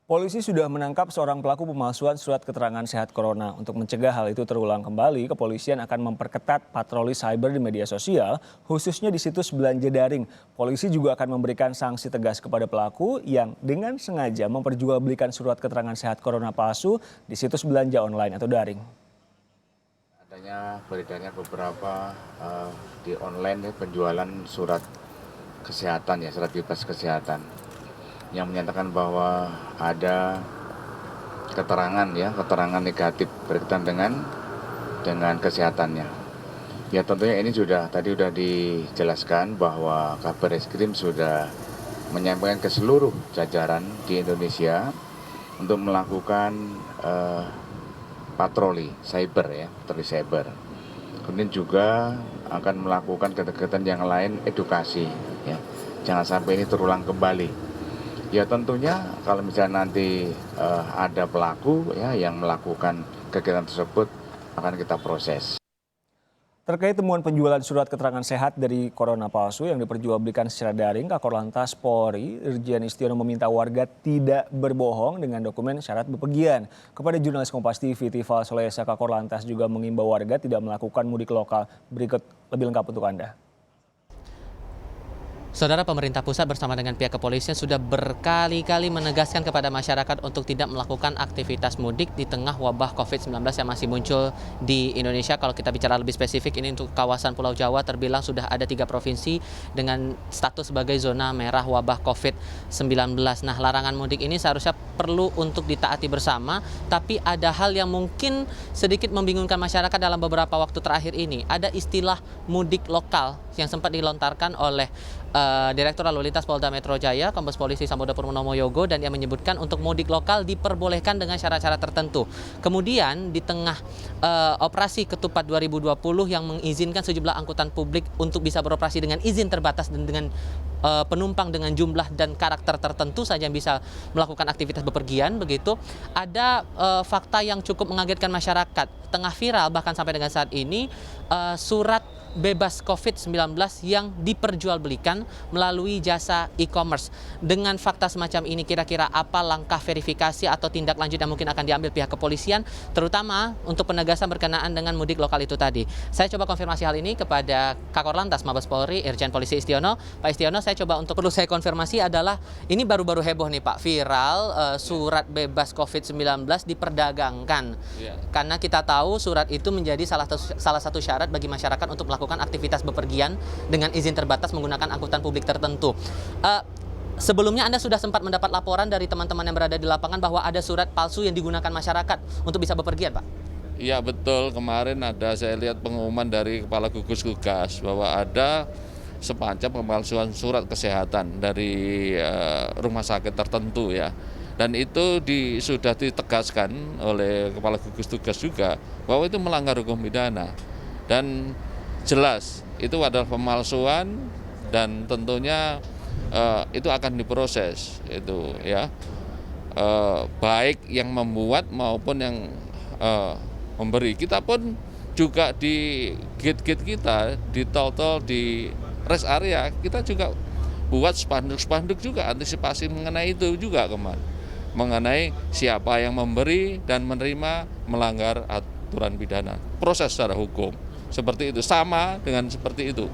Polisi sudah menangkap seorang pelaku pemalsuan surat keterangan sehat corona. Untuk mencegah hal itu terulang kembali, kepolisian akan memperketat patroli cyber di media sosial, khususnya di situs belanja daring. Polisi juga akan memberikan sanksi tegas kepada pelaku yang dengan sengaja memperjualbelikan surat keterangan sehat corona palsu di situs belanja online atau daring. Adanya beredarnya beberapa di online penjualan surat kesehatan surat bebas kesehatan yang menyatakan bahwa ada keterangan negatif berkaitan dengan kesehatannya. Ya tentunya ini tadi sudah dijelaskan bahwa Kabarreskrim sudah menyampaikan ke seluruh jajaran di Indonesia untuk melakukan patroli cyber. Kemudian juga akan melakukan kegiatan yang lain, edukasi ya. Jangan sampai ini terulang kembali. Ya tentunya kalau misalnya nanti ada pelaku yang melakukan kegiatan tersebut akan kita proses. Terkait temuan penjualan surat keterangan sehat dari corona palsu yang diperjualbelikan secara daring, Kakor Polri Irjen Istiono meminta warga tidak berbohong dengan dokumen syarat bepergian. Kepada jurnalis Kompas TV, Tifal Solesa, Kakor juga mengimbau warga tidak melakukan mudik lokal. Berikut lebih lengkap untuk Anda. Saudara, pemerintah pusat bersama dengan pihak kepolisian sudah berkali-kali menegaskan kepada masyarakat untuk tidak melakukan aktivitas mudik di tengah wabah COVID-19 yang masih muncul di Indonesia. Kalau kita bicara lebih spesifik, ini untuk kawasan Pulau Jawa terbilang sudah ada 3 provinsi dengan status sebagai zona merah wabah COVID-19. Nah, larangan mudik ini seharusnya perlu untuk ditaati bersama, tapi ada hal yang mungkin sedikit membingungkan masyarakat dalam beberapa waktu terakhir ini. Ada istilah mudik lokal yang sempat dilontarkan oleh Direktur Lalu Lintas Polda Metro Jaya, Kombes Polisi Sambodo Purnomo Yogo, dan ia menyebutkan untuk mudik lokal diperbolehkan dengan syarat-syarat tertentu. Kemudian di tengah operasi Ketupat 2020 yang mengizinkan sejumlah angkutan publik untuk bisa beroperasi dengan izin terbatas dan dengan penumpang dengan jumlah dan karakter tertentu saja yang bisa melakukan aktivitas bepergian, begitu ada fakta yang cukup mengagetkan masyarakat. Tengah viral bahkan sampai dengan saat ini surat bebas COVID-19 yang diperjualbelikan melalui jasa e-commerce. Dengan fakta semacam ini, kira-kira apa langkah verifikasi atau tindak lanjut yang mungkin akan diambil pihak kepolisian, terutama untuk penegasan berkenaan dengan mudik lokal itu tadi? Saya coba konfirmasi hal ini kepada Kakor Lantas Mabes Polri Irjen Polisi Istiono. Pak Istiono, saya coba untuk perlu saya konfirmasi adalah ini baru-baru heboh nih Pak, viral surat bebas COVID-19 diperdagangkan. Karena kita tahu surat itu menjadi salah satu syarat bagi masyarakat untuk melakukan aktivitas bepergian dengan izin terbatas menggunakan angkutan publik tertentu. Sebelumnya Anda sudah sempat mendapat laporan dari teman-teman yang berada di lapangan bahwa ada surat palsu yang digunakan masyarakat untuk bisa bepergian, Pak? Iya betul, kemarin saya lihat pengumuman dari Kepala Gugus Tugas bahwa ada semacam pemalsuan surat kesehatan dari rumah sakit tertentu ya. Dan itu sudah ditegaskan oleh Kepala Gugus Tugas juga bahwa itu melanggar hukum pidana. Dan jelas itu adalah pemalsuan dan tentunya itu akan diproses itu ya, baik yang membuat maupun yang memberi. Kita pun juga di gate-gate kita, di tol-tol, di rest area kita juga buat spanduk-spanduk juga antisipasi mengenai itu juga kemarin, mengenai siapa yang memberi dan menerima melanggar aturan pidana, proses secara hukum. Seperti itu, sama dengan seperti itu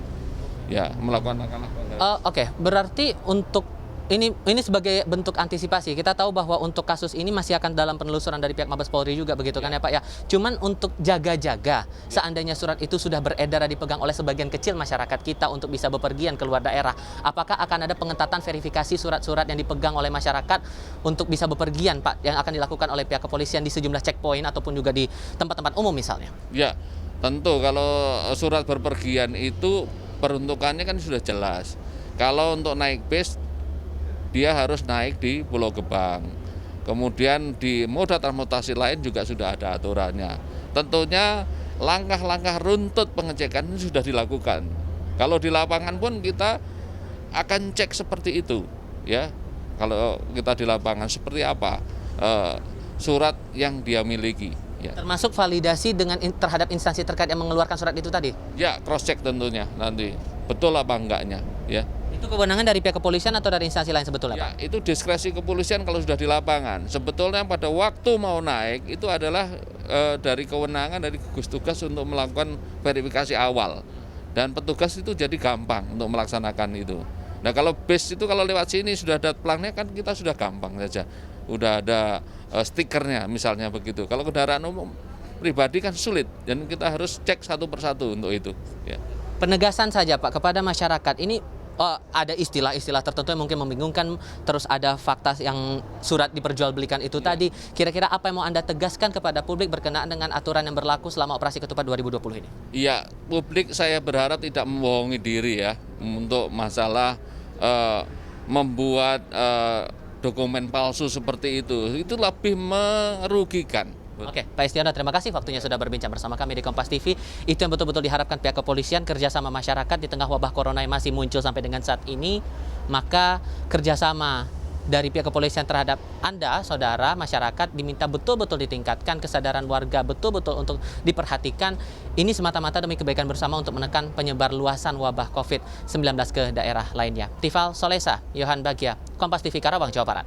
ya, melakukan langkah-langkah. Oke, berarti untuk ini sebagai bentuk antisipasi. Kita tahu bahwa untuk kasus ini masih akan dalam penelusuran dari pihak Mabes Polri juga, begitu kan ya Pak ya. Cuman untuk jaga-jaga seandainya surat itu sudah beredar dan dipegang oleh sebagian kecil masyarakat kita untuk bisa bepergian keluar daerah, apakah akan ada pengetatan verifikasi surat-surat yang dipegang oleh masyarakat untuk bisa bepergian Pak, yang akan dilakukan oleh pihak kepolisian di sejumlah checkpoint ataupun juga di tempat-tempat umum misalnya? Ya, tentu kalau surat berpergian itu peruntukannya kan sudah jelas. Kalau untuk naik bis, dia harus naik di Pulau Gebang. Kemudian di moda transportasi lain juga sudah ada aturannya. Tentunya langkah-langkah runtut pengecekan ini sudah dilakukan. Kalau di lapangan pun kita akan cek seperti itu, ya. Kalau kita di lapangan seperti apa surat yang dia miliki. Ya. Termasuk validasi terhadap instansi terkait yang mengeluarkan surat itu tadi? Ya, cross check tentunya nanti betul apa enggaknya, ya. Itu kewenangan dari pihak kepolisian atau dari instansi lain sebetulnya, Ya, Pak? itu diskresi kepolisian kalau sudah di lapangan. Sebetulnya pada waktu mau naik itu adalah dari kewenangan dari gugus tugas untuk melakukan verifikasi awal. Dan petugas itu jadi gampang untuk melaksanakan itu. Nah kalau bis itu kalau lewat sini sudah ada pelangnya kan kita sudah gampang saja. Udah ada stikernya misalnya begitu. Kalau kendaraan umum pribadi kan sulit dan kita harus cek satu persatu untuk itu. Ya. Penegasan saja Pak kepada masyarakat ini ada istilah-istilah tertentu yang mungkin membingungkan, terus ada fakta yang surat diperjualbelikan itu tadi. Kira-kira apa yang mau Anda tegaskan kepada publik berkenaan dengan aturan yang berlaku selama operasi ketupat 2020 ini? Iya, publik saya berharap tidak membohongi diri ya untuk masalah membuat dokumen palsu seperti itu lebih merugikan. Oke, Pak Istiono, terima kasih waktunya sudah berbincang bersama kami di Kompas TV. Itu yang betul-betul diharapkan pihak kepolisian, kerjasama masyarakat di tengah wabah corona yang masih muncul sampai dengan saat ini. Maka kerjasama dari pihak kepolisian terhadap Anda, saudara, masyarakat diminta betul-betul ditingkatkan, kesadaran warga betul-betul untuk diperhatikan. Ini semata-mata demi kebaikan bersama untuk menekan penyebar luasan wabah COVID-19 ke daerah lainnya. Tifal Solesa, Yohan Bagia, Kompas TV Karawang, Jawa Barat.